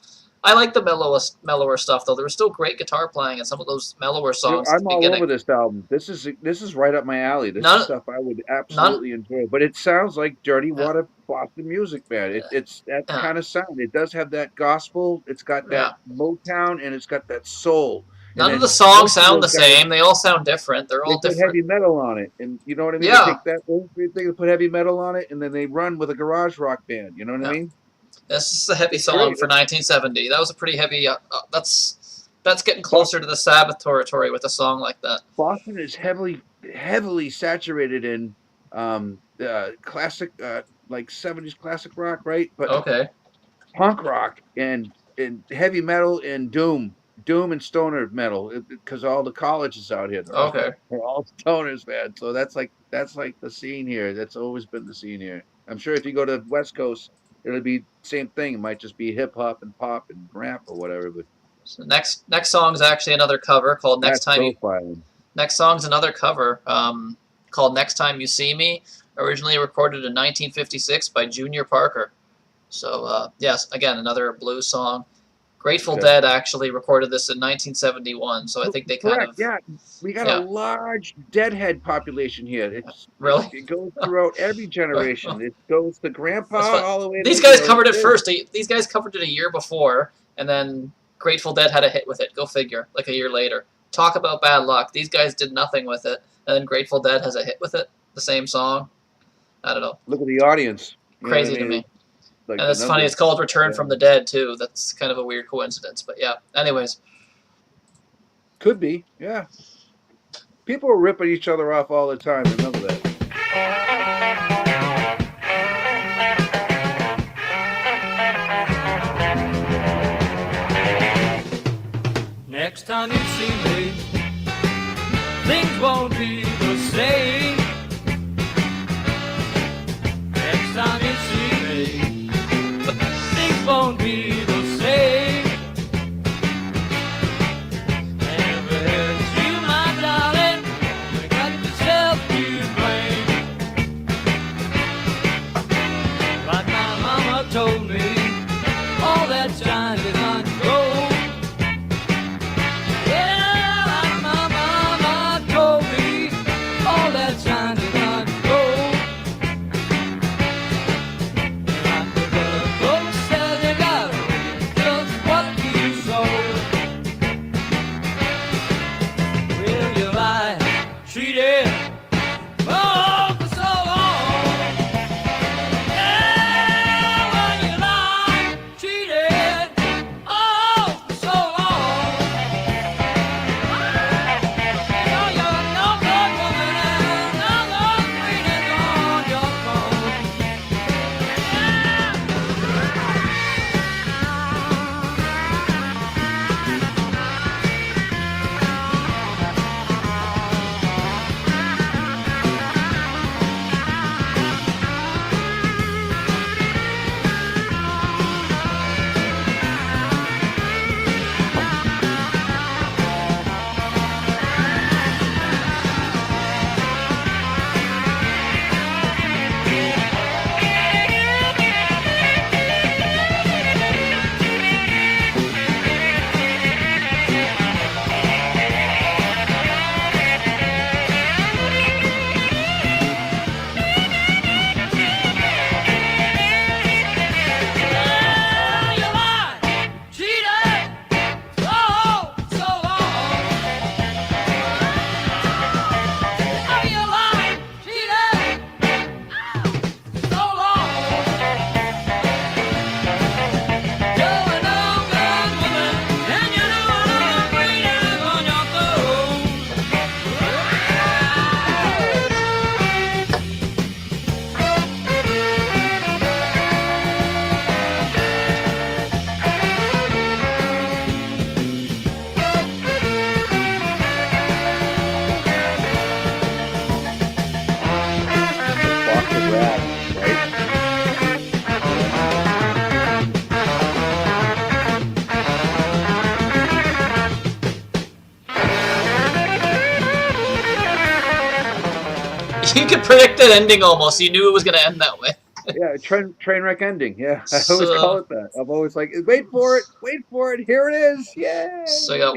I like the mellower stuff though. There was still great guitar playing in some of those mellower songs. I'm all over this album. This is right up my alley. This is stuff I would absolutely enjoy. But it sounds like Dirty Water Boston music, man. It's that kind of sound. It does have that gospel. It's got that Motown, and it's got that soul. None of the songs sound the same. They all sound different. They're all different. They put heavy metal on it, and you know what I mean? Yeah. They take that old thing, they put heavy metal on it, and then they run with a garage rock band. You know what I mean? This is a heavy song for 1970. That was a pretty heavy. That's getting closer to the Sabbath territory with a song like that. Boston is heavily saturated in classic, like 70s classic rock, right? But punk rock and heavy metal and doom and stoner metal, because all the colleges out here. They're all stoners, man. So that's like the scene here. That's always been the scene here. I'm sure if you go to the West Coast, it'll be same thing. It might just be hip hop and pop and rap or whatever. But so next song is actually another cover called Next Time. Next song's another cover called Next Time You See Me, originally recorded in 1956 by Junior Parker. So yes, again another blues song. Grateful Dead actually recorded this in 1971, so I think they kind of... Yeah, we got a large Deadhead population here. Really? It goes throughout every generation. It goes to Grandpa all the way to... These guys covered it first. These guys covered it a year before, and then Grateful Dead had a hit with it. Go figure, like a year later. Talk about bad luck. These guys did nothing with it, and then Grateful Dead has a hit with it, the same song. I don't know. Look at the audience. Crazy to me. Like and it's funny, it's called Return from the Dead, too. That's kind of a weird coincidence, but yeah. Anyways. Could be, yeah. People are ripping each other off all the time, remember that. Next time you see me, things won't be the same. Next time you see me, won't be the same. And you, my darling, you got yourself to blame. predicted ending almost. You knew it was going to end that way. Yeah, train wreck ending. Yeah, I always So, call it that. I'm always like, wait for it, here it is, so yay!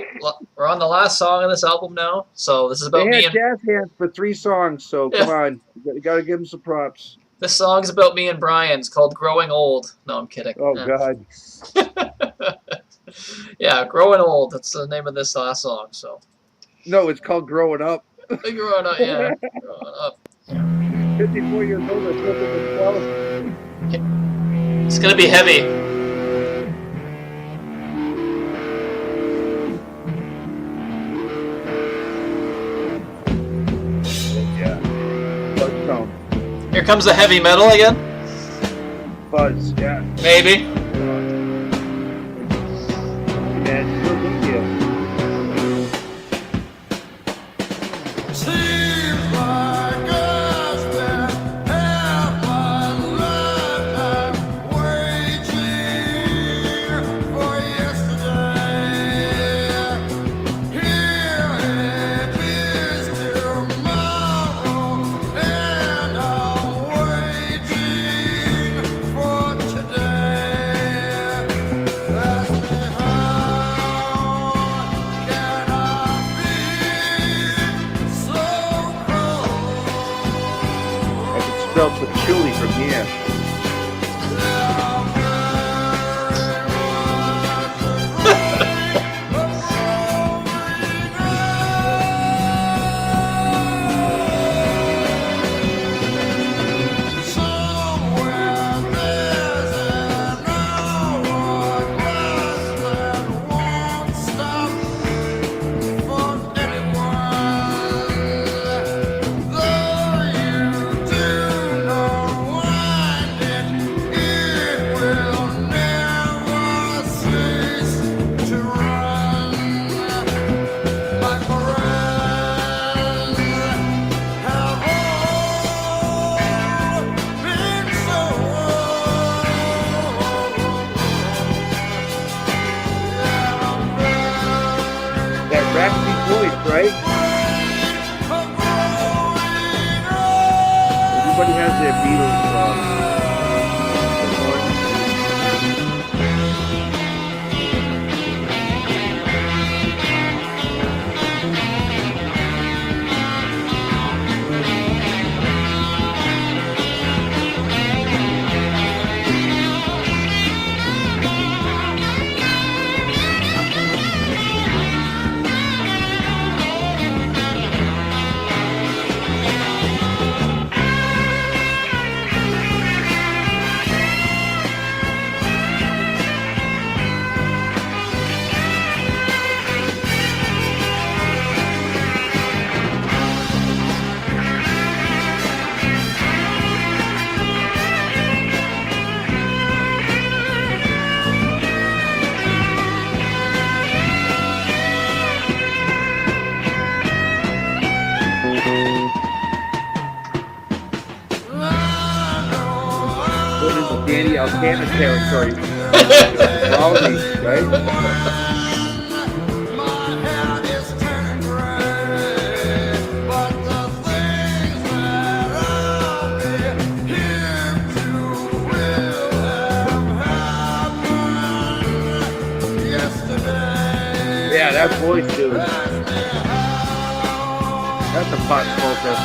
we're on the last song of this album now. So this is They about me had and jazz hands for 3 songs, so come yeah, on, you got to give them some props. this song is about me and Brian. It's called "Growing Old." No, I'm kidding. Oh Yeah. God, Yeah, "Growing Old." That's the name of this last song. So no, it's called growing up. growing up, yeah, growing up. 54 years old, I still think it's 12. It's gonna be heavy. Yeah, buzz tone, Here comes the heavy metal again. buzz, yeah, Maybe. and still with you. Seems like us that have one lifetime waiting for yesterday. Here it is tomorrow, and I'm waiting for today. Ask me how can I be so I can smell patchouli from here. Somewhere there's an hourglass that won't stop for anyone. Though you do not wind it, it will never cease to run. My friends have all been so That raspy voice, right? Everybody has their Beatles song. Going into Danny Alcana territory. Raleigh, right? My head is turning gray, but the things that I'll be here to will have happened yesterday. Yeah, that voice, dude. That's a pot smoker.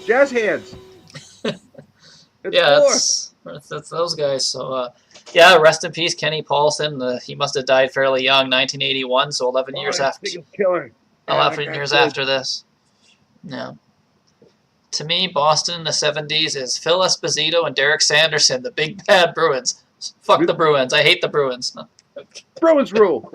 Jazz hands. It's Yeah, four. that's those guys. So, yeah, rest in peace, Kenny Paulson. He must have died fairly young, 1981, so 11 years that after. thing is killer. 11 that years guy's good. after this. Yeah. To me, Boston in the 70s is Phil Esposito and Derek Sanderson, the big bad Bruins. Fuck the Bruins. I hate the Bruins. No. Bruins rule.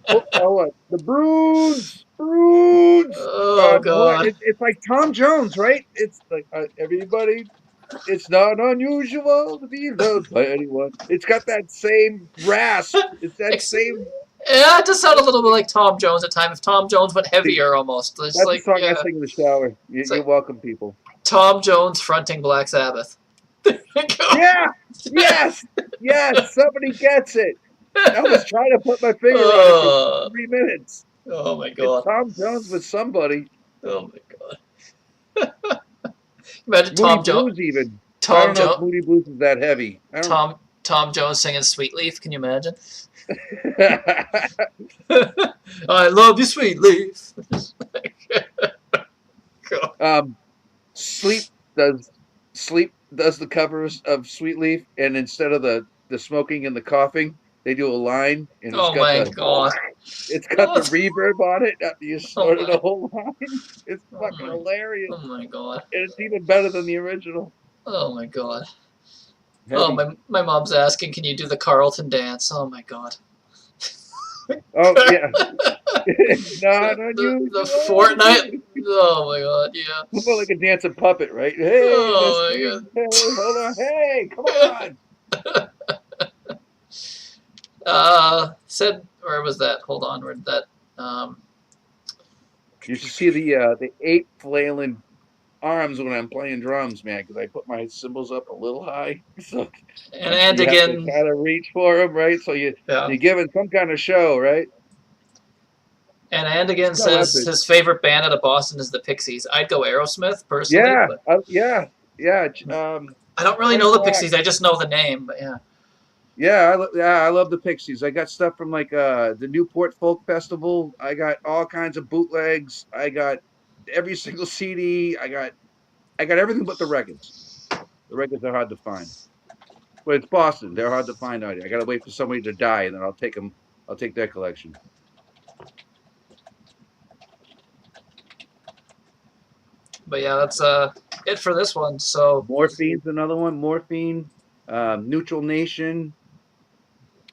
What? The Bruins. Bruins. Oh, Boy, God. it's like Tom Jones, right? It's like everybody It's not unusual to be loved by anyone. It's got that same rasp. It's that Ex- same. Yeah, it does sound a little bit like Tom Jones at times. If Tom Jones went heavier, almost. It's That's a like, song I yeah, sing in the shower. it's You're like welcome, people. Tom Jones fronting Black Sabbath. There you go. Yeah. Yes. Yes. Somebody gets it. I was trying to put my finger on it for Oh, 3 minutes. oh my It's god. Tom Jones with somebody. Oh my god. Imagine Moody Tom Jones. Blues even. But I Tom don't know if Jones. Moody Blues is that heavy. I don't. Tom Jones singing "Sweet Leaf." Can you imagine? I love you, Sweet Leaf. God. Sleep does Sleep does the covers of Sweet Leaf, and instead of the smoking and the coughing, they do a line, and Oh my god. it's got the reverb on it after you Oh snorted my. a whole line. It's Oh fucking my. hilarious, Oh my god. and it's even better than the original. Oh my god. Oh, Heavy. my mom's asking, can you do the Carlton dance? Oh my god. Oh yeah, it's not The unusual. Fortnite. Oh my god, yeah. More like a dancing puppet, right? Hey, Oh my Misty. god. Hey, hold on. Hey, come on. Said, where was that? Hold on, where did that? Um, You should see the 8 flailing arms when I'm playing drums, man, because I put my cymbals up a little high, so and you have to again, kind of reach for them, right? So yeah. you're giving some kind of show, right? And again No says effort. his favorite band out of Boston is the Pixies. I'd go Aerosmith personally, Yeah, but yeah, yeah. I don't really Frank know the Black. Pixies. I just know the name, but yeah. Yeah, I love the Pixies. I got stuff from like the Newport Folk Festival. I got all kinds of bootlegs. I got every single CD. I got everything but the records. The records are hard to find. But it's Boston. They're hard to find out here. I got to wait for somebody to die, and then I'll take them. I'll take their collection. But yeah, that's it for this one. So Morphine's another one. Morphine, Neutral Nation.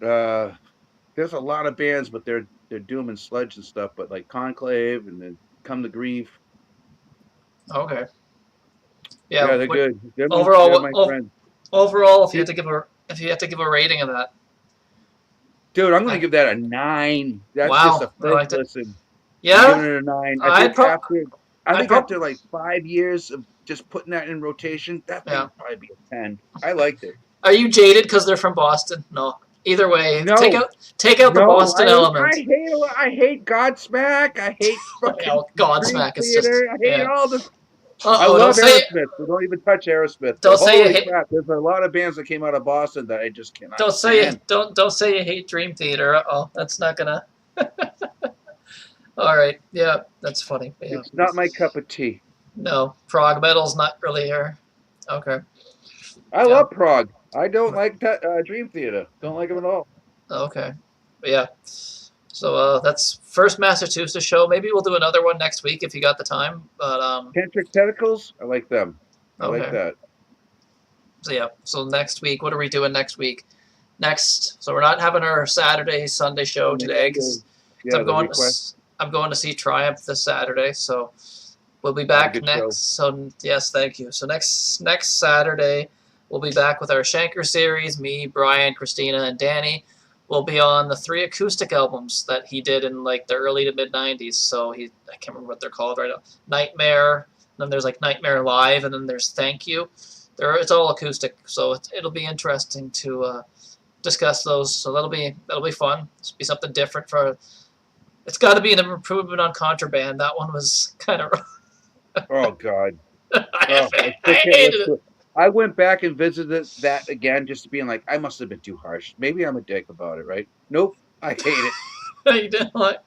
There's a lot of bands, but they're doom and sludge and stuff. But like Conclave and then Come to Grief. okay, Yeah, yeah. they're good. They're Overall, my friends. overall, if you had to give a rating of that, Dude, I'm gonna give that a 9. That's wow, just a I first liked it. listen. I'm Yeah, giving it a 9. I I'd think pro- I'd after prob- like 5 years of just putting that in rotation, that thing yeah. would probably be a 10. I liked it. Are you jaded because they're from Boston? No. Either way, No, take out the no, Boston element. I hate Godsmack. I hate fucking Dream Godsmack is just Theater. I hate yeah. all this. I Uh-oh, love Aerosmith, so don't even touch Aerosmith. Don't But say you holy hate. crap, there's a lot of bands that came out of Boston that I just cannot Don't say you stand. don't say you hate Dream Theater. Uh-oh, that's not gonna. All right, yeah, that's funny. Yeah. It's not my cup of tea. No, prog metal's not really here. Okay. I Yeah. love prog. I don't like Dream Theater. Don't like them at all. Okay. But yeah. So that's first Massachusetts show. Maybe we'll do another one next week if you got the time. But Tantric Tentacles, I like them. I like okay. that. So yeah. So next week, what are we doing next week? So we're not having our Saturday Sunday show today because Yeah, I'm going to see Triumph this Saturday. So we'll be Have a back good next. show. So yes, thank you. So next Saturday we'll be back with our Shanker series. Me, Brian, Christina, and Danny. Will be on the 3 acoustic albums that he did in like the early to mid 90s. So I can't remember what they're called right now. Nightmare. Then there's like Nightmare Live, and then there's Thank You. It's all acoustic, so it'll be interesting to discuss those. So that'll be fun. It'll be something different for. It's got to be an improvement on Contraband. That one was kind of. Oh God. I I hated it. I went back and visited that again just to being like, I must have been too harsh. Maybe I'm a dick about it, right? Nope. I hate it. You didn't like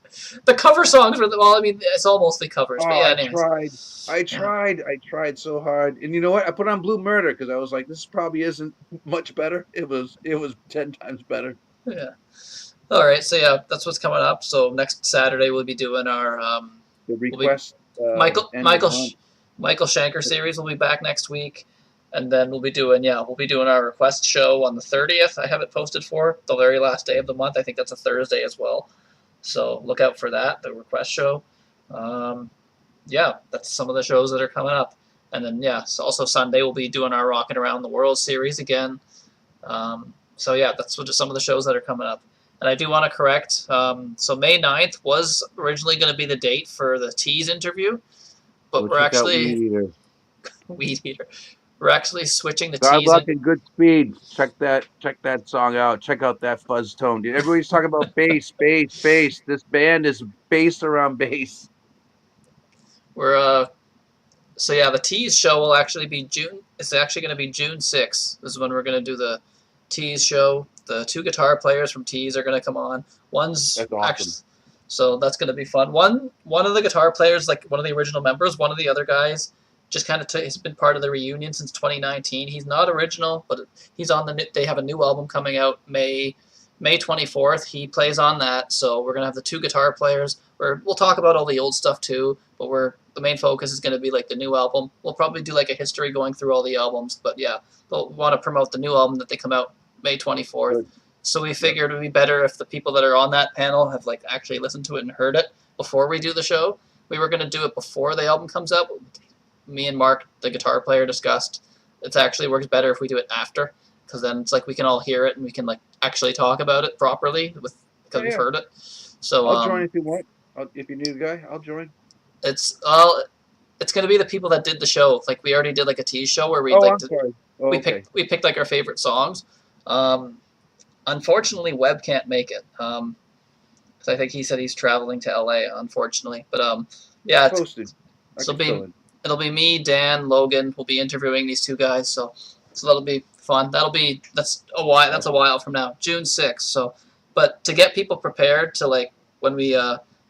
the cover songs were well. I mean, it's all mostly covers, but yeah. Anyways. I tried so hard. And you know what? I put on Blue Murder because I was like, this probably isn't much better. It was 10 times better. Yeah. All right. So yeah, that's what's coming up. So next Saturday we'll be doing our The request. Michael Shanker series will be back next week, and then we'll be doing our request show on the 30th. I have it posted for the very last day of the month. I think that's a Thursday as well. So look out for that, the request show. Yeah, that's some of the shows that are coming up. And then, yeah, so also Sunday we'll be doing our Rockin' Around the World series again. So, yeah, that's just some of the shows that are coming up. And I do want to correct, so May 9th was originally going to be the date for the Tease interview, but Go we're check out actually... Weed Eater. Weed Eater. We're actually switching the God Tease... Luck and Good Speed. Check that song out. Check out that fuzz tone, dude. Everybody's talking about bass, bass, bass. This band is based around bass. We're so yeah, the Tease show will actually be June. It's actually going to be June 6th. This is when we're going to do the Tease show. The 2 guitar players from Tease are going to come on. One's That's awesome. actually, so that's going to be fun. One of the guitar players, like one of the original members, one of the other guys, just kind of has been part of the reunion since 2019. He's not original, but he's on the. They have a new album coming out May 24th. He plays on that, so we're gonna have the 2 guitar players. We'll talk about all the old stuff too, but the main focus is gonna be like the new album. We'll probably do like a history going through all the albums, but yeah, they'll want to promote the new album that they come out May 24th. Good. So we figured it would be better if the people that are on that panel have like actually listened to it and heard it before we do the show. We were gonna do it before the album comes out. Me and Mark, the guitar player, discussed it actually works better if we do it after, because then it's like we can all hear it and we can like actually talk about it properly because we've heard it. So I'll join if you want. If you need a guy, I'll join. It's gonna be the people that did the show. Like we already did like a tease show where we I'm sorry. Oh, we okay. picked like our favorite songs. Unfortunately, Webb can't make it. Because I think he said he's traveling to LA. Unfortunately, but yeah, Posted. it'll be me, Dan, Logan. We'll be interviewing these 2 guys. So that'll be fun. That's a while from now, June 6th. So, but to get people prepared to like when we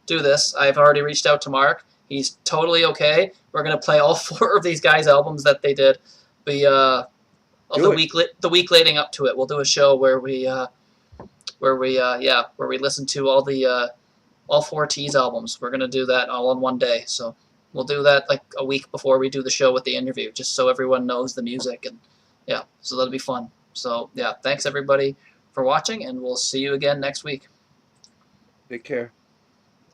do this, I've already reached out to Mark. He's totally okay. We're gonna play all 4 of these guys' albums that they did. The week leading up to it, we'll do a show where we listen to all 4 Tease albums. We're gonna do that all in one day. So we'll do that like a week before we do the show with the interview, just so everyone knows the music, and yeah, so that'll be fun. So yeah, thanks everybody for watching, and we'll see you again next week. Take care.